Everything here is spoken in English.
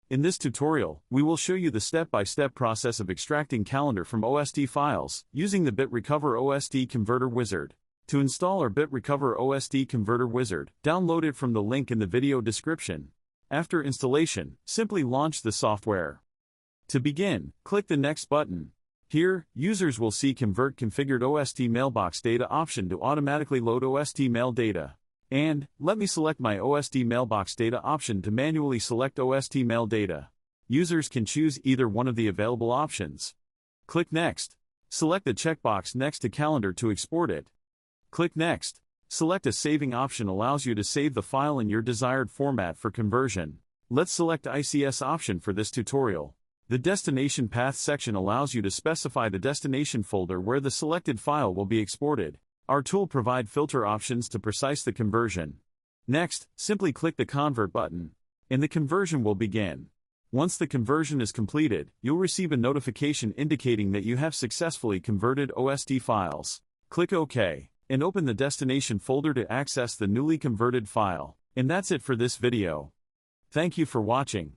In this tutorial, we will show you the step-by-step process of extracting calendar from OST files, using the BitRecover OST Converter Wizard. To install our BitRecover OST Converter Wizard, download it from the link in the video description. After installation, simply launch the software. To begin, click the Next button. Here, users will see Convert Configured OST Mailbox Data option to automatically load OST mail data. And, let me select my OST Mailbox Data option to manually select OST mail data. Users can choose either one of the available options. Click Next. Select the checkbox next to Calendar to export it. Click Next. Select a saving option allows you to save the file in your desired format for conversion. Let's select ICS option for this tutorial. The Destination Path section allows you to specify the destination folder where the selected file will be exported. Our tool provides filter options to precise the conversion. Next, simply click the Convert button, and the conversion will begin. Once the conversion is completed, you'll receive a notification indicating that you have successfully converted OST files. Click OK, and open the destination folder to access the newly converted file. And that's it for this video. Thank you for watching.